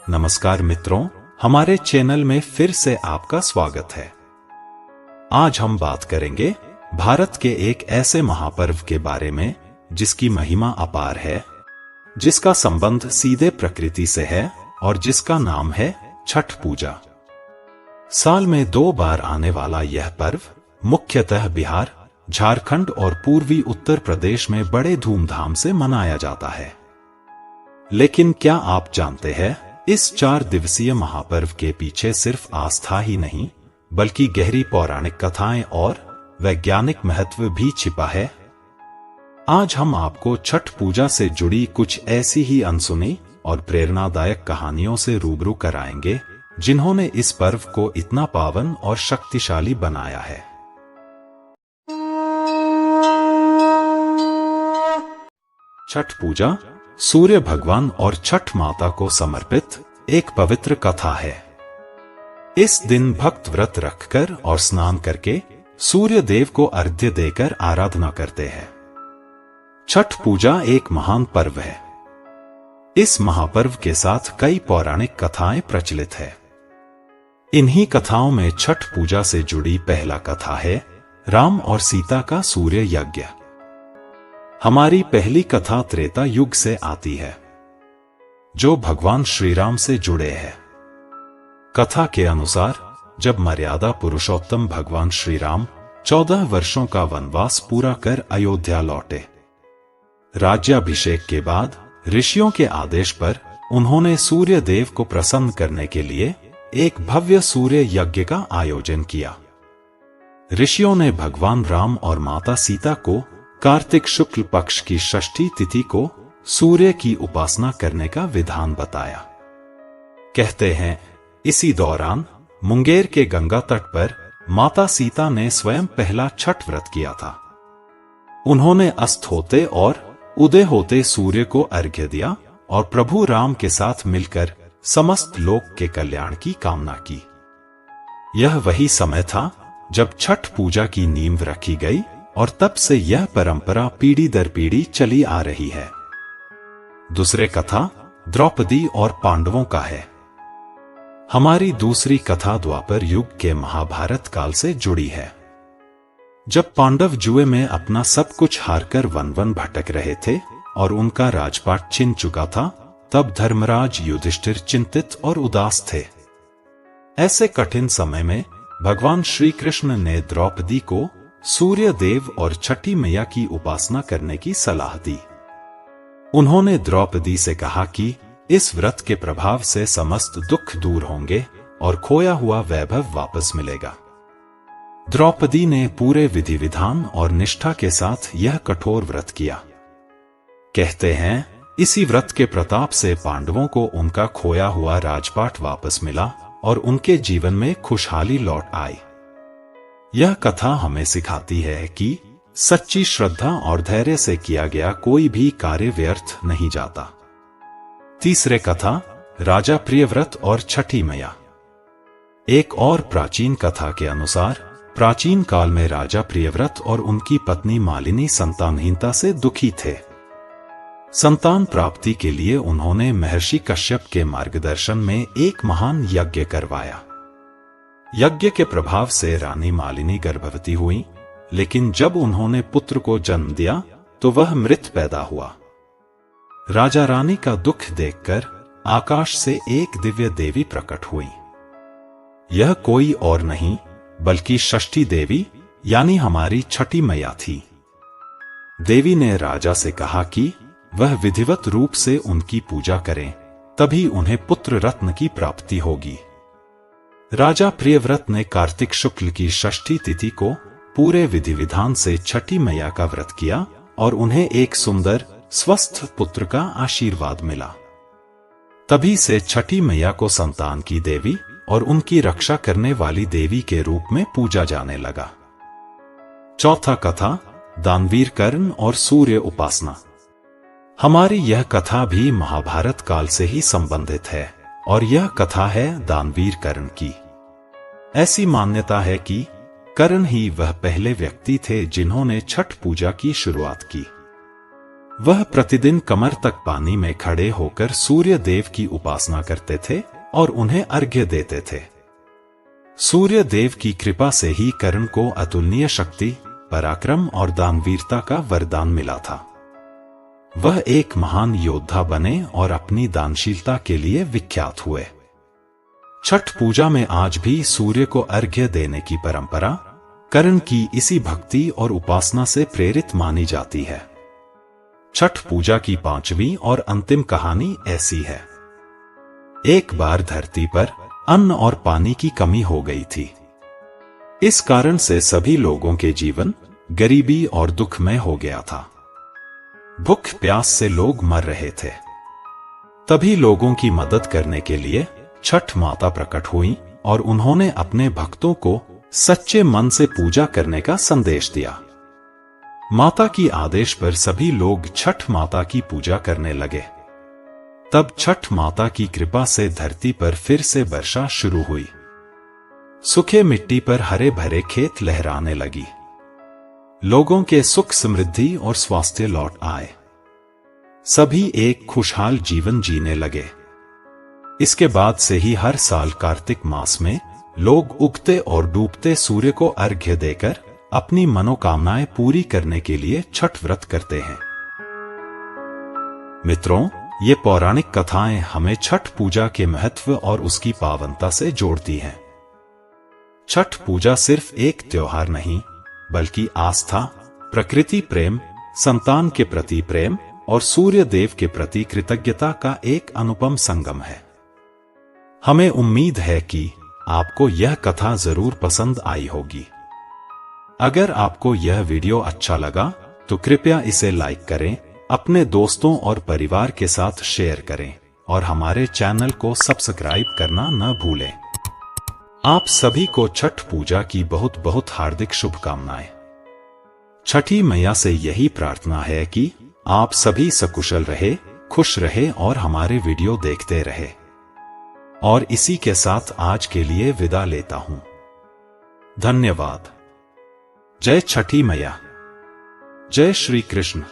नमस्कार मित्रों, हमारे चैनल में फिर से आपका स्वागत है। आज हम बात करेंगे भारत के एक ऐसे महापर्व के बारे में जिसकी महिमा अपार है, जिसका संबंध सीधे प्रकृति से है और जिसका नाम है छठ पूजा। साल में 2 बार आने वाला यह पर्व मुख्यतः बिहार, झारखंड और पूर्वी उत्तर प्रदेश में बड़े धूमधाम से मनाया जाता है। लेकिन क्या आप जानते हैं, इस 4 दिवसीय महापर्व के पीछे सिर्फ आस्था ही नहीं, बल्कि गहरी पौराणिक कथाएं और वैज्ञानिक महत्व भी छिपा है। आज हम आपको छठ पूजा से जुड़ी कुछ ऐसी ही अनसुनी और प्रेरणादायक कहानियों से रूबरू कराएंगे, जिन्होंने इस पर्व को इतना पावन और शक्तिशाली बनाया है। छठ पूजा सूर्य भगवान और छठ माता को समर्पित एक पवित्र कथा है। इस दिन भक्त व्रत रखकर और स्नान करके सूर्य देव को अर्घ्य देकर आराधना करते हैं। छठ पूजा एक महान पर्व है। इस महापर्व के साथ कई पौराणिक कथाएं प्रचलित है। इन्हीं कथाओं में छठ पूजा से जुड़ी पहला कथा है राम और सीता का सूर्य यज्ञ। हमारी पहली कथा त्रेता युग से आती है, जो भगवान श्री राम से जुड़े है। कथा के अनुसार जब मर्यादा पुरुषोत्तम भगवान श्री राम 14 वर्षों का वनवास पूरा कर अयोध्या लौटे, राज्याभिषेक के बाद ऋषियों के आदेश पर उन्होंने सूर्य देव को प्रसन्न करने के लिए एक भव्य सूर्य यज्ञ का आयोजन किया। ऋषियों ने भगवान राम और माता सीता को कार्तिक शुक्ल पक्ष की षष्ठी तिथि को सूर्य की उपासना करने का विधान बताया। कहते हैं, इसी दौरान मुंगेर के गंगा तट पर माता सीता ने स्वयं पहला छठ व्रत किया था। उन्होंने अस्त होते और उदय होते सूर्य को अर्घ्य दिया और प्रभु राम के साथ मिलकर समस्त लोक के कल्याण की कामना की। यह वही समय था जब छठ पूजा की नींव रखी गई और तब से यह परंपरा पीढ़ी दर पीढ़ी चली आ रही है। दूसरे कथा द्रौपदी और पांडवों का है। हमारी दूसरी कथा द्वापर युग के महाभारत काल से जुड़ी है। जब पांडव जुए में अपना सब कुछ हारकर वन भटक रहे थे और उनका राजपाट छिन चुका था, तब धर्मराज युधिष्ठिर चिंतित और उदास थे। ऐसे कठिन समय में भगवान श्री कृष्ण ने द्रौपदी को सूर्य देव और छठी मैया की उपासना करने की सलाह दी। उन्होंने द्रौपदी से कहा कि इस व्रत के प्रभाव से समस्त दुख दूर होंगे और खोया हुआ वैभव वापस मिलेगा। द्रौपदी ने पूरे विधि विधान और निष्ठा के साथ यह कठोर व्रत किया। कहते हैं, इसी व्रत के प्रताप से पांडवों को उनका खोया हुआ राजपाट वापस मिला और उनके जीवन में खुशहाली लौट आई। यह कथा हमें सिखाती है कि सच्ची श्रद्धा और धैर्य से किया गया कोई भी कार्य व्यर्थ नहीं जाता। तीसरे कथा राजा प्रियव्रत और छठी मैया। एक और प्राचीन कथा के अनुसार प्राचीन काल में राजा प्रियव्रत और उनकी पत्नी मालिनी संतानहीनता से दुखी थे। संतान प्राप्ति के लिए उन्होंने महर्षि कश्यप के मार्गदर्शन में एक महान यज्ञ करवाया। यज्ञ के प्रभाव से रानी मालिनी गर्भवती हुई, लेकिन जब उन्होंने पुत्र को जन्म दिया तो वह मृत पैदा हुआ। राजा रानी का दुख देखकर आकाश से एक दिव्य देवी प्रकट हुई। यह कोई और नहीं बल्कि षष्ठी देवी यानी हमारी छठी मैया थी। देवी ने राजा से कहा कि वह विधिवत रूप से उनकी पूजा करें, तभी उन्हें पुत्र रत्न की प्राप्ति होगी। राजा प्रियव्रत ने कार्तिक शुक्ल की षष्ठी तिथि को पूरे विधि विधान से छठी मैया का व्रत किया और उन्हें एक सुंदर स्वस्थ पुत्र का आशीर्वाद मिला। तभी से छठी मैया को संतान की देवी और उनकी रक्षा करने वाली देवी के रूप में पूजा जाने लगा। चौथा कथा दानवीर कर्ण और सूर्य उपासना। हमारी यह कथा भी महाभारत काल से ही संबंधित है और यह कथा है दानवीर कर्ण की। ऐसी मान्यता है कि कर्ण ही वह पहले व्यक्ति थे जिन्होंने छठ पूजा की शुरुआत की। वह प्रतिदिन कमर तक पानी में खड़े होकर सूर्य देव की उपासना करते थे और उन्हें अर्घ्य देते थे। सूर्य देव की कृपा से ही कर्ण को अतुलनीय शक्ति, पराक्रम और दानवीरता का वरदान मिला था। वह एक महान योद्धा बने और अपनी दानशीलता के लिए विख्यात हुए। छठ पूजा में आज भी सूर्य को अर्घ्य देने की परंपरा कर्ण की इसी भक्ति और उपासना से प्रेरित मानी जाती है। छठ पूजा की पांचवी और अंतिम कहानी ऐसी है। एक बार धरती पर अन्न और पानी की कमी हो गई थी। इस कारण से सभी लोगों के जीवन गरीबी और दुखमय हो गया था। भूख प्यास से लोग मर रहे थे। तभी लोगों की मदद करने के लिए छठ माता प्रकट हुई और उन्होंने अपने भक्तों को सच्चे मन से पूजा करने का संदेश दिया। माता की आदेश पर सभी लोग छठ माता की पूजा करने लगे। तब छठ माता की कृपा से धरती पर फिर से वर्षा शुरू हुई। सूखे मिट्टी पर हरे भरे खेत लहराने लगी। लोगों के सुख समृद्धि और स्वास्थ्य लौट आए। सभी एक खुशहाल जीवन जीने लगे। इसके बाद से ही हर साल कार्तिक मास में लोग उगते और डूबते सूर्य को अर्घ्य देकर अपनी मनोकामनाएं पूरी करने के लिए छठ व्रत करते हैं। मित्रों, ये पौराणिक कथाएं हमें छठ पूजा के महत्व और उसकी पावनता से जोड़ती हैं। छठ पूजा सिर्फ एक त्योहार नहीं, बल्कि आस्था, प्रकृति प्रेम, संतान के प्रति प्रेम और सूर्य देव के प्रति कृतज्ञता का एक अनुपम संगम है। हमें उम्मीद है कि आपको यह कथा जरूर पसंद आई होगी। अगर आपको यह वीडियो अच्छा लगा तो कृपया इसे लाइक करें, अपने दोस्तों और परिवार के साथ शेयर करें और हमारे चैनल को सब्सक्राइब करना न भूलें। आप सभी को छठ पूजा की बहुत बहुत हार्दिक शुभकामनाएं। छठी मैया से यही प्रार्थना है कि आप सभी सकुशल रहे, खुश रहे और हमारे वीडियो देखते रहे। और इसी के साथ आज के लिए विदा लेता हूं। धन्यवाद। जय छठी मैया। जय श्री कृष्ण।